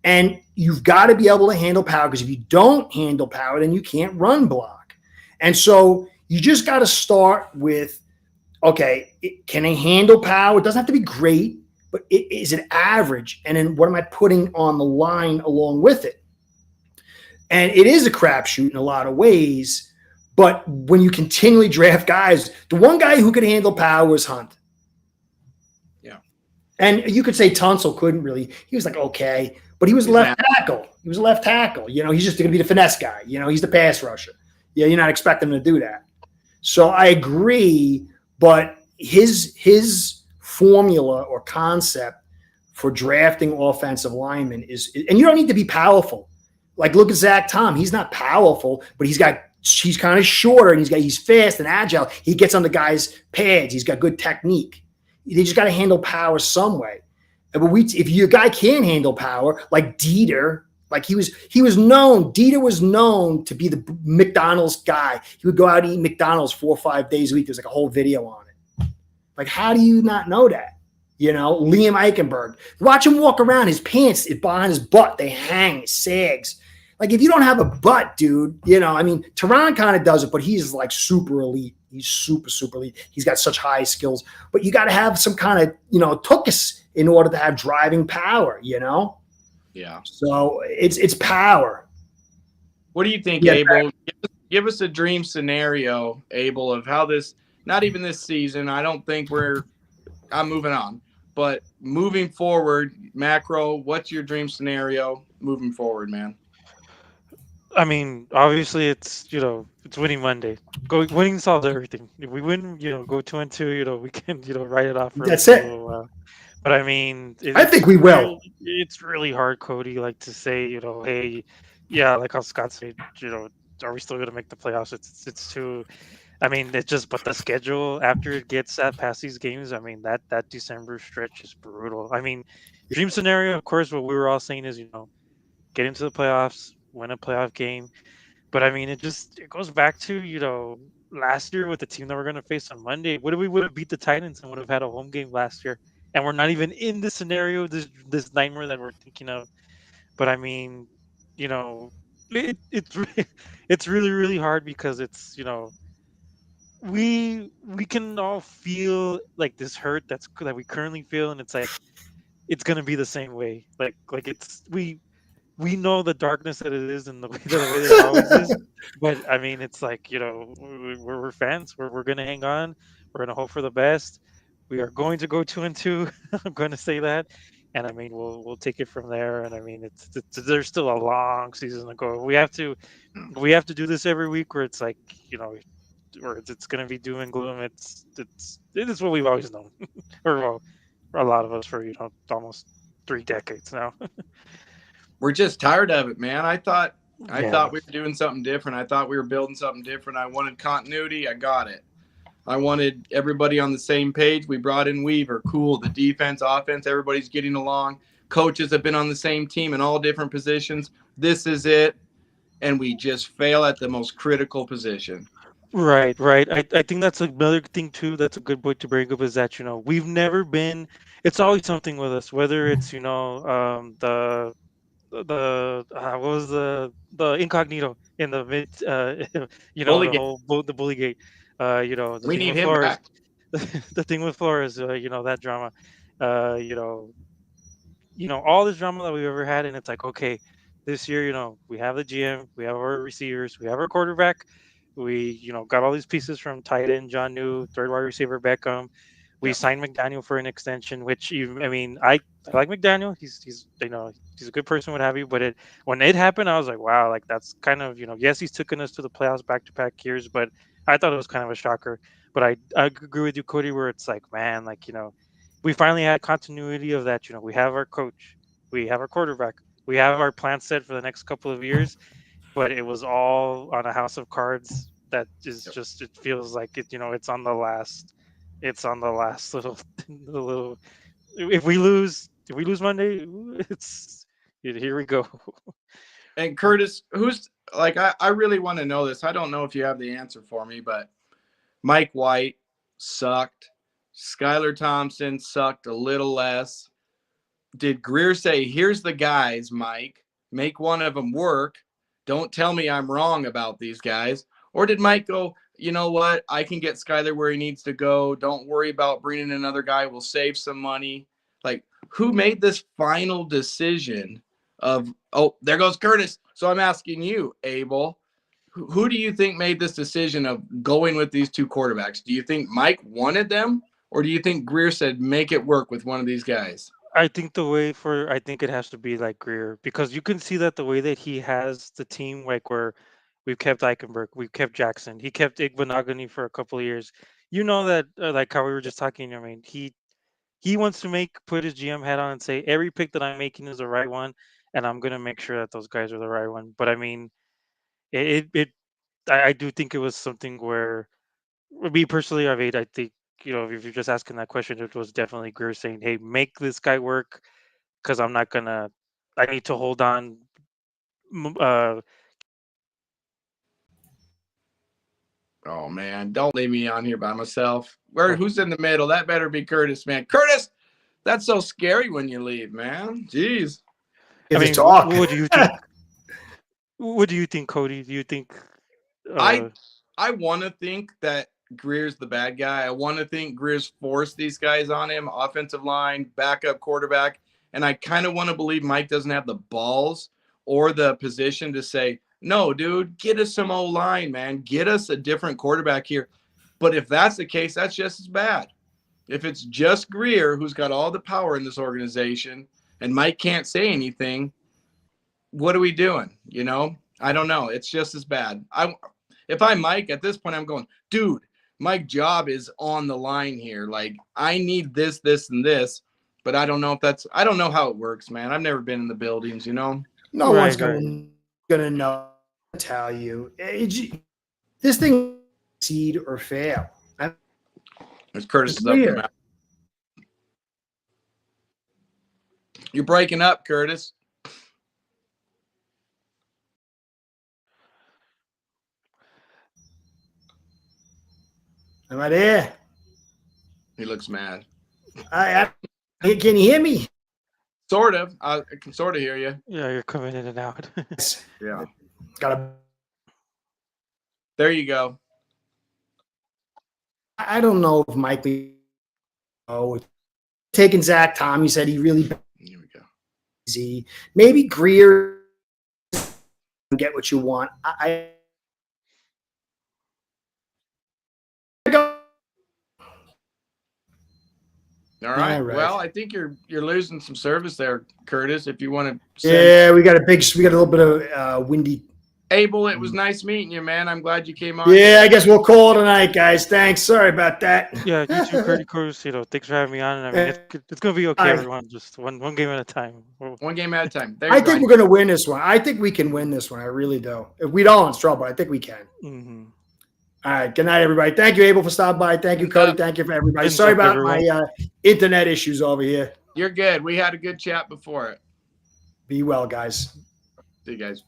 And you've got to be able to handle power, because if you don't handle power, then you can't run block. And so you just got to start with, okay, can they handle power? It doesn't have to be great, but is it average? And then what am I putting on the line along with it? And it is a crapshoot in a lot of ways, but when you continually draft guys, the one guy who could handle power was Hunt. Yeah. And you could say Tunsil couldn't really. He was like, okay, but he was left tackle. He was a left tackle. He's just going to be the finesse guy. He's the pass rusher. Yeah, you're not expecting him to do that. So I agree, but his formula or concept for drafting offensive linemen is, and you don't need to be powerful. Like look at Zach Tom. He's not powerful, but he's kind of shorter and he's fast and agile. He gets on the guy's pads. He's got good technique. They just got to handle power some way. But if your guy can't handle power, like Dieter, like Dieter was known to be the McDonald's guy. He would go out and eat McDonald's 4 or 5 days a week. There's like a whole video on it. Like, how do you not know that? Liam Eichenberg. Watch him walk around. His pants is behind his butt. They hang, it sags. Like, if you don't have a butt, dude, Tehran kind of does it, but he's like super elite. He's super, super elite. He's got such high skills. But you got to have some kind of, tuchus in order to have driving power, Yeah. So it's power. What do you think, Abel? Give us a dream scenario, Abel, of how this, not even this season, I don't think I'm moving on, but moving forward, macro, what's your dream scenario moving forward, man? I mean, obviously it's winning Monday. Winning solves everything. If we win, go 2-2, we can write it off. That's it. But I mean, I think we will. It's really hard, Cody, like to say, hey, yeah, like how Scott said, are we still going to make the playoffs? It's too. I mean, it's just, but the schedule after it gets past these games, I mean, that December stretch is brutal. I mean, dream scenario, of course, what we were all saying is, get into the playoffs, win a playoff game. But I mean, it goes back to, last year with the team that we're going to face on Monday. What if we would have beat the Titans and would have had a home game last year? And we're not even in the scenario, this nightmare that we're thinking of. But I mean, it's really, really hard because it's, we can all feel like this hurt that we currently feel, and it's like it's gonna be the same way. Like it's we know the darkness that it is and the way that it always is. But I mean, it's like, we're fans. We're gonna hang on. We're gonna hope for the best. We are going to go 2-2. I'm going to say that, and I mean, we'll take it from there. And I mean, it's there's still a long season to go. We have to do this every week, where it's like, you know, where it's gonna be doom and gloom. It is what we've always known, or well, for a lot of us for almost 3 decades now. We're just tired of it, man. I thought Yeah. we were doing something different. I thought we were building something different. I wanted continuity. I got it. I wanted everybody on the same page. We brought in Weaver. Cool. The defense, offense, everybody's getting along. Coaches have been on the same team in all different positions. This is it. And we just fail at the most critical position. Right, right. I think that's another thing too. That's a good point to bring up, is that we've never been. It's always something with us, whether it's what was the incognito in the mid, Bully the game. whole the bully gate, the We thing need with him Flores, back. the thing with Flores, that drama, uh, you know, all this drama that we've ever had, and it's like, okay, this year, we have the GM, we have our receivers, we have our quarterback, we, got all these pieces from tight end John New, third wide receiver Beckham. We Yep. signed McDaniel for an extension, which I mean, I like McDaniel. He's a good person, what have you. But when it happened, I was like, wow, like that's kind of, yes, he's taken us to the playoffs back to back years, but I thought it was kind of a shocker. But I agree with you, Cody, where it's like, man, like, we finally had continuity of that. We have our coach, we have our quarterback, we have our plan set for the next couple of years, but it was all on a house of cards that is Yep. just, it feels like it's on the last little the little if we lose Monday, it's here we go. And Curtis, who's like, I really want to know this. I don't know if you have the answer for me, but Mike White sucked. Skylar Thompson sucked a little less. Did Grier say, here's the guys, Mike, make one of them work? Don't tell me I'm wrong about these guys. Or did Mike go, you know what? I can get Skyler where he needs to go. Don't worry about bringing another guy. We'll save some money. Like, who made this final decision of, oh, there goes Curtis. So I'm asking you, Abel, who do you think made this decision of going with these two quarterbacks? Do you think Mike wanted them? Or do you think Grier said, make it work with one of these guys? I think it has to be like Greer, because you can see that the way that he has the team, like where we've kept Eichenberg, we've kept Jackson, he kept Igbenogany for a couple of years. You know that, like how we were just talking. I mean, he wants to put his GM hat on and say every pick that I'm making is the right one, and I'm gonna make sure that those guys are the right one. But I mean, it I do think it was something where, me personally, I think, if you're just asking that question, it was definitely Greer saying, "Hey, make this guy work, because I'm not gonna. I need to hold on." m- Uh, Oh man, don't leave me on here by myself. uh, Who's in the middle? That better be Curtis, man. Curtis, that's so scary when you leave, man. Jeez. I Get to mean, talk. what do you think? What do you think, Cody? Do you think? I Uh, I want to think that Greer's the bad guy. I want to think Greer's forced these guys on him, offensive line, backup quarterback, and I kind of want to believe Mike doesn't have the balls or the position to say, "No, dude, get us some O-line, man. Get us a different quarterback here." But if that's the case, that's just as bad. If it's just Grier who's got all the power in this organization and Mike can't say anything, what are we doing? I don't know. It's just as bad. If I'm Mike at this point, I'm going, dude, my job is on the line here. Like, I need this, this, and this, but I don't know I don't know how it works, man. I've never been in the buildings. No one's right, right. gonna know. Tell you, this thing succeed or fail. There's Curtis is up the Clear. map. You're breaking up, Curtis. Am I there? He looks mad. Can you hear me? Sort of. I can sort of hear you. Yeah, you're coming in and out. Yeah. Got a. There you go. I don't know if Mike. Oh, taking Zach Tom. He said he really Here we go. easy. Maybe Grier get what you want. All right. All right. Well, I think you're losing some service there, Curtis. If you want to. Yeah, we got a little bit of windy. Abel, it was nice meeting you, man. I'm glad you came on. Yeah, I guess we'll call it tonight, guys. Thanks. Sorry about that. Yeah, you too, Curtis. Thanks for having me on. I mean, it's gonna be okay, everyone. Just one game at a time. One game at a time. I think we're gonna win this one. I think we can win this one. I really do. If we don't, it's trouble. I think we can. Mm-hmm. All right. Good night, everybody. Thank you, Abel, for stopping by. Thank you, Cody. Thank you for everybody. Sorry about my internet issues over here. You're good. We had a good chat before it. Be well, guys. See you guys.